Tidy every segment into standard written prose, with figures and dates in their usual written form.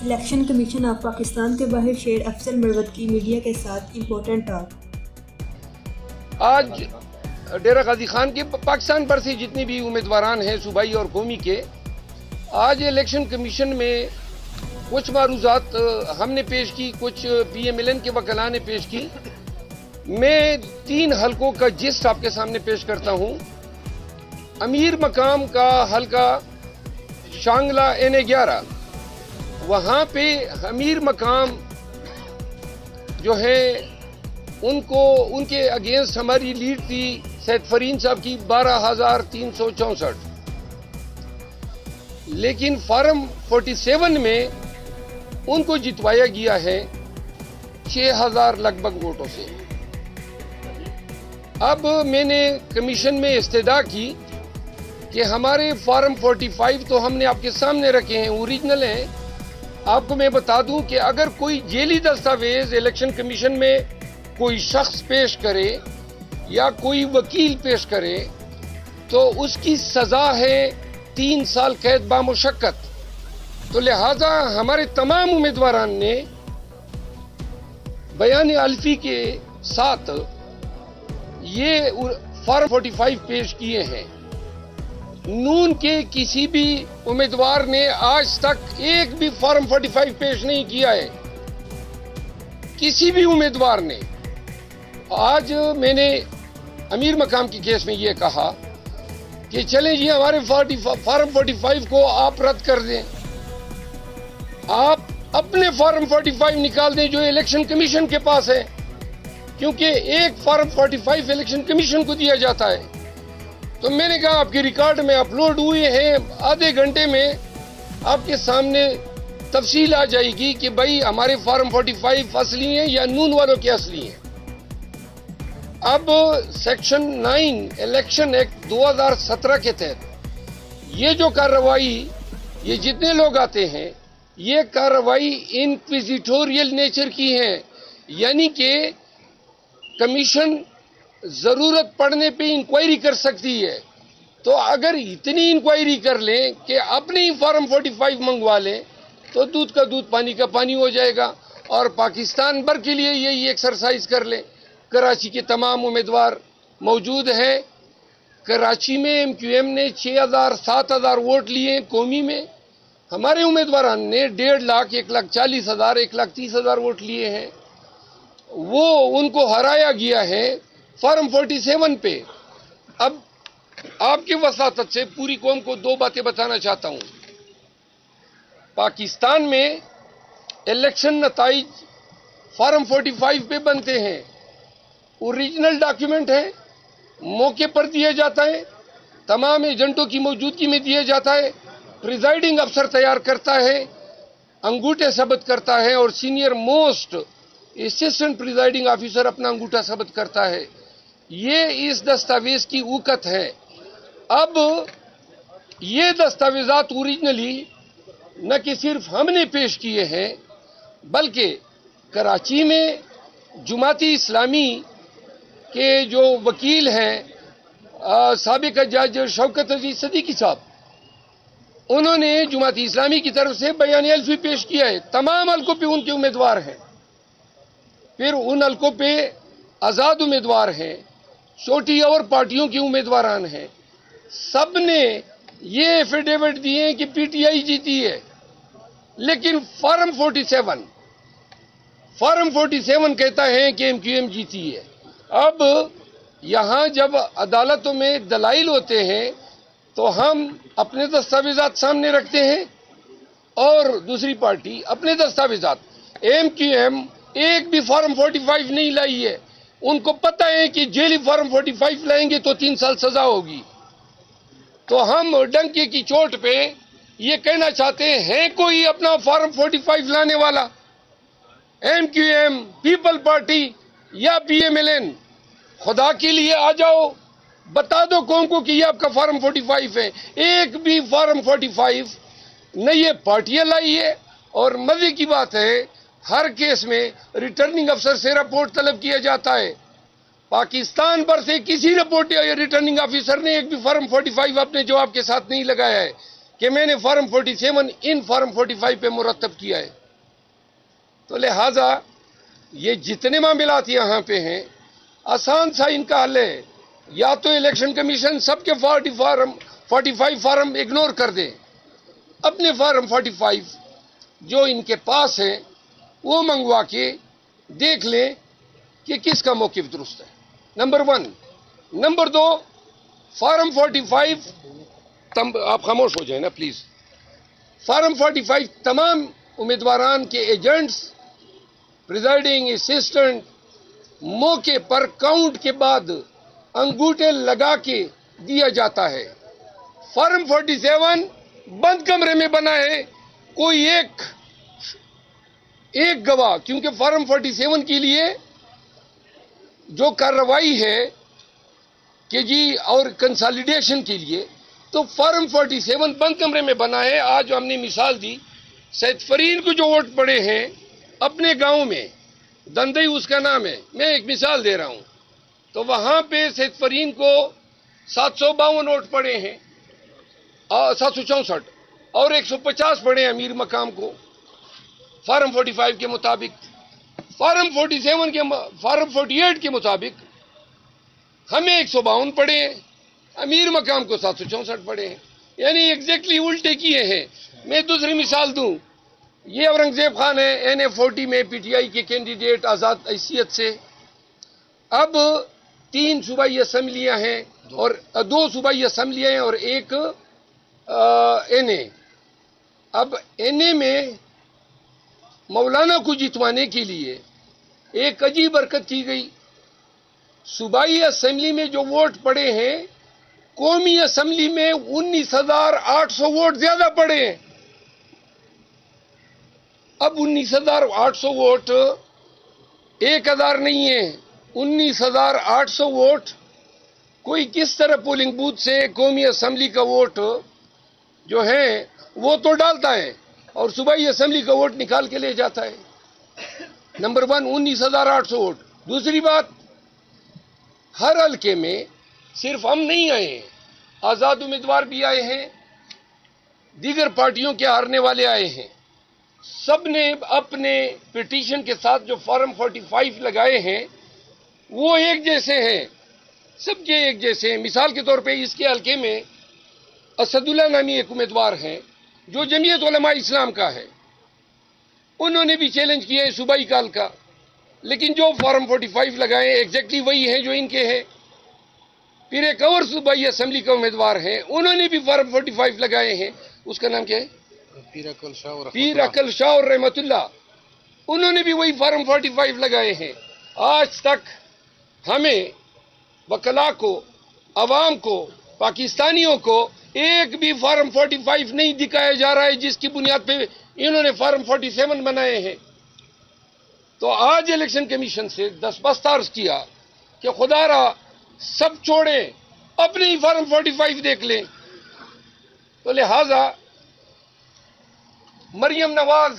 Election commission of Pakistan کے باہر شیر افضل مروت کی میڈیا کے ساتھ امپورٹنٹ ٹاک۔ آج ڈیرہ غازی خان کے پاکستان پر سے جتنے بھی امیدواران ہیں صوبائی اور قومی کے، آج الیکشن کمیشن میں کچھ معروضات ہم نے پیش کی، کچھ پی ایم ایل این کے وکلاء نے پیش کی۔ میں 3 حلقوں کا جسٹ آپ کے سامنے پیش کرتا ہوں۔ امیر مقام کا حلقہ شانگلہ N11، وہاں پہ امیر مقام جو ہے ان کے اگینسٹ ہماری لیڈ تھی سید فرین صاحب کی 12,364، لیکن فارم 47 میں ان کو جتوایا گیا ہے 6,000 لگ بھگ ووٹوں سے۔ اب میں نے کمیشن میں استدعا کی کہ ہمارے فارم 45 تو ہم نے آپ کے سامنے رکھے ہیں، اوریجنل ہیں۔ آپ کو میں بتا دوں کہ اگر کوئی ذیلی دستاویز الیکشن کمیشن میں کوئی شخص پیش کرے یا کوئی وکیل پیش کرے تو اس کی سزا ہے 3 سال قید بامشقت۔ تو لہذا ہمارے تمام امیدواران نے بیان الفی کے ساتھ یہ فارم 45 پیش کیے ہیں۔ نون کے کسی بھی امیدوار نے آج تک ایک بھی فارم 45 پیش نہیں کیا ہے، کسی بھی امیدوار نے۔ آج میں نے امیر مقام کی کیس میں یہ کہا کہ چلیں جی ہمارے فارم 45 کو آپ رد کر دیں، آپ اپنے فارم 45 نکال دیں جو الیکشن کمیشن کے پاس ہے، کیونکہ ایک فارم 45 الیکشن کمیشن کو دیا جاتا ہے۔ تو میں نے کہا آپ کے ریکارڈ میں اپلوڈ ہوئے ہیں، آدھے گھنٹے میں آپ کے سامنے تفصیل آ جائے گی کہ بھائی ہمارے فارم 45 اصلی ہیں یا نون والوں کے اصلی ہیں۔ اب سیکشن 9 الیکشن ایکٹ 2017 کے تحت یہ جو کارروائی، یہ جتنے لوگ آتے ہیں، یہ کارروائی انکویزیٹوریل نیچر کی ہے، یعنی کہ کمیشن ضرورت پڑنے پہ انکوائری کر سکتی ہے۔ تو اگر اتنی انکوائری کر لیں کہ اپنے ہی فارم 45 منگوا لیں تو دودھ کا دودھ پانی کا پانی ہو جائے گا، اور پاکستان بھر کے لیے یہی ایکسرسائز کر لیں۔ کراچی کے تمام امیدوار موجود ہیں۔ کراچی میں ایم کیو ایم نے 6,000 7,000 ووٹ لیے قومی میں، ہمارے امیدواران نے 1.5 لاکھ 1,40,000 1,30,000 ووٹ لیے ہیں، وہ ان کو ہرایا گیا ہے فارم 47 پہ۔ اب آپ کی وساطت سے پوری قوم کو 2 باتیں بتانا چاہتا ہوں۔ پاکستان میں الیکشن نتائج فارم 45 پہ بنتے ہیں، اوریجنل ڈاکیومنٹ ہے، موقع پر دیا جاتا ہے، تمام ایجنٹوں کی موجودگی میں دیا جاتا ہے، پریزائڈنگ افسر تیار کرتا ہے، انگوٹھے ثبت کرتا ہے، اور senior most assistant presiding officer اپنا انگوٹھا ثبت کرتا ہے۔ یہ اس دستاویز کی اوقت ہے۔ اب یہ دستاویزات اوریجنلی نہ کہ صرف ہم نے پیش کیے ہیں، بلکہ کراچی میں جماعتی اسلامی کے جو وکیل ہیں سابق جج شوکت عزیز صدیقی صاحب، انہوں نے جماعتی اسلامی کی طرف سے بیان الفی پیش کیا ہے۔ تمام حلقوں پہ ان کے امیدوار ہیں، پھر ان حلقوں پہ آزاد امیدوار ہیں، چھوٹی اور پارٹیوں کے امیدواران ہیں۔ سب نے یہ ایفیڈیوٹ دیے کہ پی ٹی آئی جیتی ہے، لیکن فارم 47 کہتا ہے کہ ایم کیو ایم جیتی ہے۔ اب یہاں جب عدالتوں میں دلائل ہوتے ہیں تو ہم اپنے دستاویزات سامنے رکھتے ہیں اور دوسری پارٹی اپنے دستاویزات۔ ایم کیو ایم ایک بھی فارم 45 نہیں لائی ہے، ان کو پتہ ہے کہ جیلی فارم 45 لائیں گے تو 3 سال سزا ہوگی۔ تو ہم ڈنکے کی چوٹ پہ یہ کہنا چاہتے ہیں کوئی اپنا فارم 45 لانے والا؟ M Q M, People Party یا پی ایم ایل این، خدا کے لیے آ جاؤ، بتا دو قوم کو کہ یہ آپ کا فارم 45 ہے۔ ایک بھی فارم 45 نہ یہ پارٹیاں لائی ہے، اور مزے کی بات ہے ہر کیس میں ریٹرننگ افسر سے رپورٹ طلب کیا جاتا ہے۔ پاکستان پر سے کسی رپورٹ یا ریٹرننگ آفیسر نے ایک بھی فارم 45 اپنے جواب کے ساتھ نہیں لگایا ہے کہ میں نے فارم 47 ان فارم 45 پہ مرتب کیا ہے. تو لہذا یہ جتنے معاملات یہاں پہ ہیں آسان سا ان کا حل ہے. یا تو الیکشن کمیشن سب کے 45 فارم اگنور کر دے, اپنے فارم 45 جو ان کے پاس ہیں وہ منگوا کے دیکھ لیں کہ کس کا موقف درست ہے. نمبر 1. نمبر 2, فارم 45 آپ خاموش ہو جائیں نا پلیز. فارم 45 تمام امیدواران کے ایجنٹس, پریزائڈنگ اسسٹنٹ موقع پر کاؤنٹ کے بعد انگوٹھے لگا کے دیا جاتا ہے. فارم 47 بند کمرے میں بنا ہے, کوئی ایک گواہ, کیونکہ فارم 47 کے لیے جو کارروائی ہے کہ جی اور کنسالیڈیشن کے لیے, تو فارم 47 بند کمرے میں بنا ہے. آج ہم نے مثال دی, سید فرین کو جو ووٹ پڑے ہیں اپنے گاؤں میں, دندئی اس کا نام ہے, میں ایک مثال دے رہا ہوں, تو وہاں پہ سید فرین کو 752 ووٹ پڑے ہیں, 764, اور 150 پڑے ہیں امیر مقام کو فارم 45 کے مطابق. فارم 48 کے مطابق ہمیں 152 پڑے ہیں, امیر مقام کو 764 پڑے ہیں, یعنی ایگزیکٹلی الٹے کیے ہیں. میں دوسری مثال دوں, یہ اورنگزیب خان ہے NA40 میں پی ٹی آئی کے کینڈیڈیٹ آزاد حیثیت سے. اب 3 صوبائی اسمبلیاں ہیں اور 2 صوبائی اسمبلیاں ہیں اور ایک NA. اب NA میں مولانا کو جتوانے کے لیے ایک عجیب حرکت کی گئی. صوبائی اسمبلی میں جو ووٹ پڑے ہیں, قومی اسمبلی میں 19,800 ووٹ زیادہ پڑے ہیں. اب 19,800 ووٹ 1,000 نہیں ہے, 19,800 ووٹ کوئی کس طرح پولنگ بوتھ سے قومی اسمبلی کا ووٹ جو ہے وہ تو ڈالتا ہے اور صوبائی اسمبلی کا ووٹ نکال کے لے جاتا ہے. Number 1, 19,800 vote. دوسری بات, ہر حلقے میں صرف ہم نہیں آئے ہیں, آزاد امیدوار بھی آئے ہیں, دیگر پارٹیوں کے ہارنے والے آئے ہیں. سب نے اپنے پٹیشن کے ساتھ جو فارم 45 لگائے ہیں وہ ایک جیسے ہیں, سب کے ایک جیسے ہیں. مثال کے طور پہ اس کے حلقے میں اسد اللہ نامی ایک امیدوار ہیں جو جمعیت علماء اسلام کا ہے, انہوں نے بھی چیلنج کیا ہے صوبائی کا حلقہ, لیکن جو فارم 45 لگائے ہیں ایگزیکٹلی وہی ہیں جو ان کے ہیں. پھر ایک اور صوبائی اسمبلی کا امیدوار ہیں, انہوں نے بھی فارم 45 لگائے ہیں, اس کا نام کیا ہے, پیر عقل شاہ اور رحمت اللہ, انہوں نے بھی وہی فارم 45 لگائے ہیں. آج تک ہمیں وکلاء کو, عوام کو, پاکستانیوں کو ایک بھی فارم 45 نہیں دکھایا جا رہا ہے جس کی بنیاد پہ انہوں نے فارم 47 بنائے ہیں. تو آج الیکشن کمیشن سے دستبست عرض کیا کہ خدا را سب چھوڑیں, اپنے ہی فارم 45 دیکھ لیں. تو لہذا مریم نواز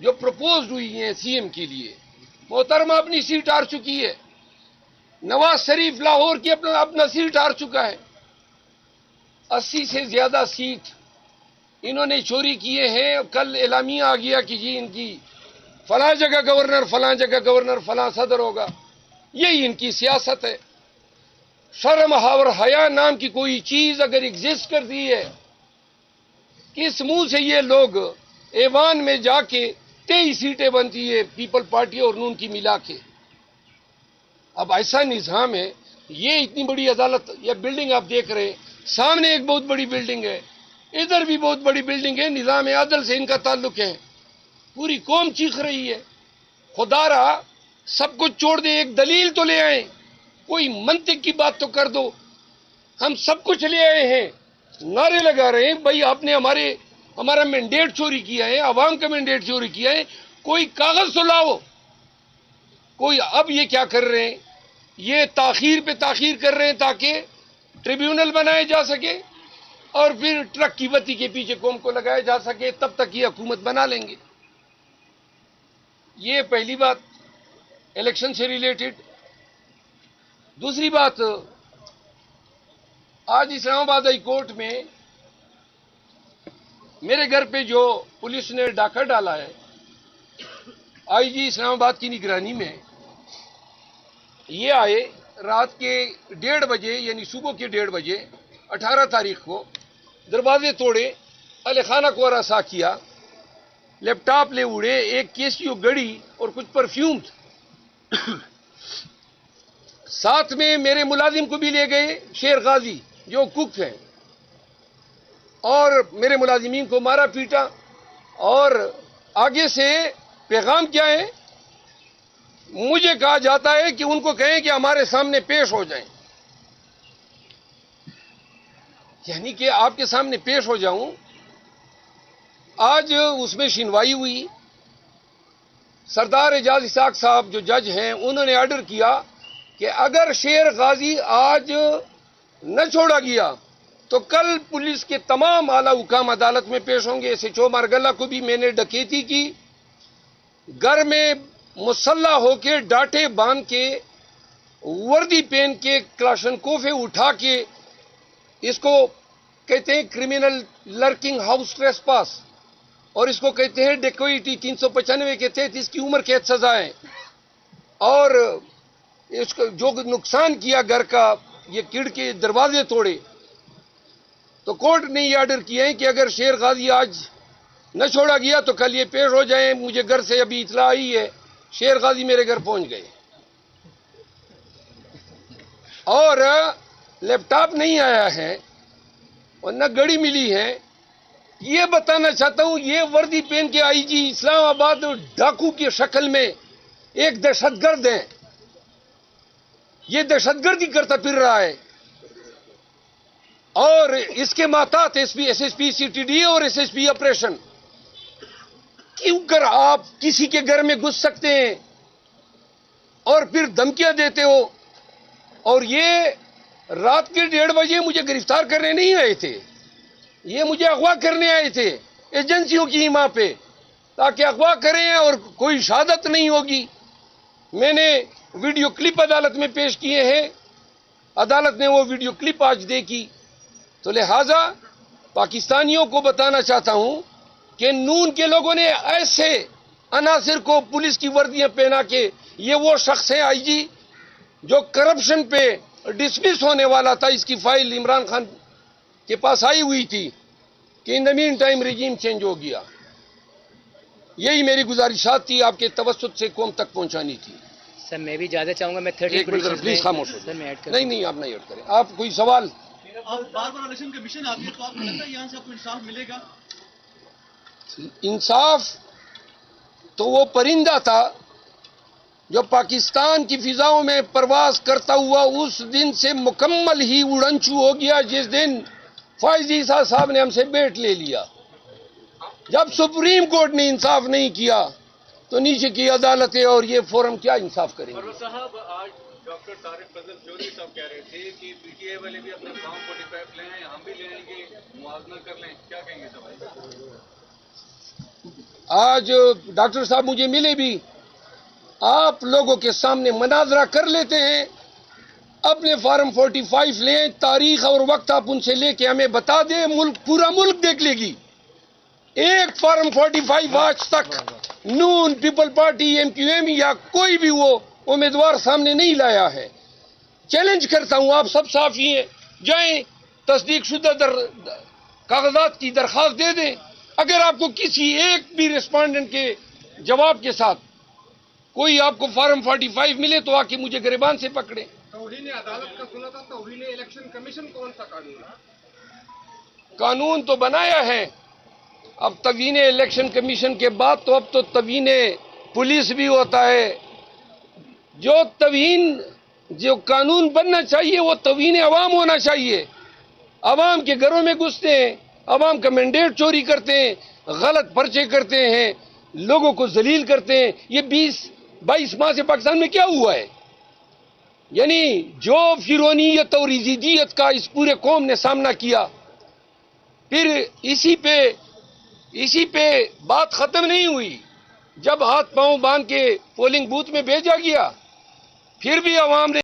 جو پروپوزڈ ہوئی ہیں CM کے لیے, محترمہ اپنی سیٹ ہار چکی ہے. نواز شریف لاہور کی اپنا سیٹ ہار چکا ہے. 80 سے زیادہ سیٹ انہوں نے چوری کیے ہیں. کل اعلامیہ آ گیا کہ جی ان کی فلاں جگہ گورنر, فلاں جگہ گورنر, فلاں صدر ہوگا. یہی ان کی سیاست ہے. شرم اور حیا نام کی کوئی چیز اگر ایگزسٹ کرتی ہے, کس منہ سے یہ لوگ ایوان میں جا کے 23 سیٹیں بنتی ہے پیپل پارٹی اور نون کی ملا کے. اب ایسا نظام ہے, یہ اتنی بڑی عدالت, یہ بلڈنگ آپ دیکھ رہے ہیں, سامنے ایک بہت بڑی بلڈنگ ہے, ادھر بھی بہت بڑی بلڈنگ ہے. نظام عدل سے ان کا تعلق ہے. پوری قوم چیخ رہی ہے, خدا را سب کچھ چھوڑ دے, ایک دلیل تو لے آئیں, کوئی منطق کی بات تو کر دو. ہم سب کچھ لے آئے ہیں, نعرے لگا رہے ہیں بھائی آپ نے ہمارا مینڈیٹ چوری کیا ہے, عوام کا مینڈیٹ چوری کیا ہے, کوئی کاغذ تو لاؤ. کوئی اب یہ کیا کر رہے ہیں, یہ تاخیر پہ تاخیر کر رہے ہیں تاکہ ٹریبیونل بنائے جا سکے اور پھر ٹرک کی بتی کے پیچھے قوم کو لگایا جا سکے, تب تک یہ حکومت بنا لیں گے. یہ پہلی بات الیکشن سے ریلیٹڈ. دوسری بات, آج اسلام آباد ہائی کورٹ میں میرے گھر پہ جو پولیس نے ڈاکہ ڈالا ہے آئی جی اسلام آباد کی نگرانی میں، یہ آئے رات کے 1:30 بجے یعنی صبح کے 1:30 بجے 18 تاریخ کو، دروازے توڑے، اہل خانہ کو ہراساں کیا، لیپ ٹاپ لے اڑے، ایک کیسیو گڑی اور کچھ پرفیوم ساتھ میں میرے ملازم کو بھی لے گئے، شیر غازی جو کک ہیں، اور میرے ملازمین کو مارا پیٹا، اور آگے سے پیغام کیا ہے؟ مجھے کہا جاتا ہے کہ ان کو کہیں کہ ہمارے سامنے پیش ہو جائیں، یعنی کہ آپ کے سامنے پیش ہو جاؤں۔ آج اس میں شنوائی ہوئی، سردار اعجاز اسحاق صاحب جو جج ہیں انہوں نے آرڈر کیا کہ اگر شیر غازی آج نہ چھوڑا گیا تو کل پولیس کے تمام اعلی حکام عدالت میں پیش ہوں گے۔ ایس ایچ او مارگلہ کو بھی میں نے ڈکیتی کی، گھر میں مسلح ہو کے ڈاٹے باندھ کے وردی پہن کے کلاشنکوفیں اٹھا کے، اس کو کہتے ہیں کرمنل لرکنگ ہاؤس ٹریس پاس، اور اس کو کہتے ہیں ڈیکوئٹی 395 کے تحت اس کی عمر قید سزا ہے، اور اس کو جو نقصان کیا گھر کا، یہ کھڑکی دروازے توڑے، تو کورٹ نے یہ آرڈر کیا ہے کہ اگر شیر غازی آج نہ چھوڑا گیا تو کل یہ پیش ہو جائیں۔ مجھے گھر سے ابھی اطلاع آئی ہے شیر غازی میرے گھر پہنچ گئے، اور لیپ ٹاپ نہیں آیا ہے اور نہ گڑی ملی ہے۔ یہ بتانا چاہتا ہوں یہ وردی پہن کے آئی جی اسلام آباد ڈاکو کی شکل میں ایک دہشت گرد ہے، یہ دہشت گردی کرتا پھر رہا ہے، اور اس کے ماتحت S S P C T D اور ایس ایس پی آپریشن۔ کیوں کر آپ کسی کے گھر میں گھس سکتے ہیں اور پھر دھمکیاں دیتے ہو؟ اور یہ رات کے 1:30 بجے مجھے گرفتار کرنے نہیں آئے تھے، یہ مجھے اغوا کرنے آئے تھے ایجنسیوں کی ماں پہ، تاکہ اغوا کریں اور کوئی شہادت نہیں ہوگی۔ میں نے ویڈیو کلپ عدالت میں پیش کیے ہیں، عدالت نے وہ ویڈیو کلپ آج دیکھی، تو لہذا پاکستانیوں کو بتانا چاہتا ہوں کہ نون کے لوگوں نے ایسے عناصر کو پولیس کی وردیاں پہنا کے، یہ وہ شخص ہے آئی جی جو کرپشن پہ ڈسمس ہونے والا تھا، اس کی فائل عمران خان کے پاس آئی ہوئی تھی کہ ان دا مین ٹائم رجیم چینج ہو گیا۔ یہی میری گزارشات تھی آپ کے توسط سے قوم تک پہنچانی تھی۔ سر میں بھی زیادہ چاہوں گا، میں 30 پلیز خاموش ہو سر میں ایڈ کر نہیں آپ نہیں ایڈ کریں۔ آپ کوئی سوال؟ آپ بار بار الیکشن کمیشن آتی ہے تو آپ کو لگتا ہے یہاں سے آپ کو انصاف ملے گا؟ انصاف تو وہ پرندہ تھا جو پاکستان کی فضاؤں میں پرواز کرتا ہوا اس دن سے مکمل ہی اڑنچو ہو گیا جس دن فائز عیسیٰ صاحب نے ہم سے بیٹ لے لیا۔ جب سپریم کورٹ نے انصاف نہیں کیا تو نیچے کی عدالتیں اور یہ فورم کیا انصاف کریں گے؟ صاحب آج ڈاکٹر طارق فضل چودھری صاحب کہہ رہے تھے کہ پی ٹی آئی والے بھی اپنا فارم 45 لے آئیں، ہم بھی لے آئیں گے، موازنہ کر لیں، کیا کہیں گے صاحب؟ آج ڈاکٹر صاحب مجھے ملے بھی، آپ لوگوں کے سامنے مناظرہ کر لیتے ہیں، اپنے فارم 45 لیں، تاریخ اور وقت آپ ان سے لے کے ہمیں بتا دیں، ملک پورا ملک دیکھ لے گی۔ ایک فارم 45 آج تک نون، People Party, M Q M یا کوئی بھی وہ امیدوار سامنے نہیں لایا ہے۔ چیلنج کرتا ہوں، آپ سب صحافی ہیں، جائیں تصدیق شدہ کاغذات کی درخواست دے دیں۔ اگر آپ کو کسی ایک بھی ریسپونڈنٹ کے جواب کے ساتھ کوئی آپ کو فارم 45 ملے تو آ کے مجھے گریبان سے پکڑیں۔ توہین عدالت کا سنا تھا، توہین الیکشن کمیشن کون سا قانون ہے؟ قانون تو بنایا ہے، اب توہین الیکشن کمیشن کے بعد تو اب تو توہین پولیس بھی ہوتا ہے۔ جو قانون بننا چاہیے وہ توہین عوام ہونا چاہیے۔ عوام کے گھروں میں گھستے ہیں، عوام کا مینڈیٹ چوری کرتے ہیں، غلط پرچے کرتے ہیں، لوگوں کو ذلیل کرتے ہیں۔ یہ 22 ماہ سے پاکستان میں کیا ہوا ہے؟ یعنی جو فرونیت اور یزیدیت کا اس پورے قوم نے سامنا کیا، پھر اسی پہ بات ختم نہیں ہوئی۔ جب ہاتھ پاؤں باندھ کے پولنگ بوتھ میں بھیجا گیا، پھر بھی عوام نے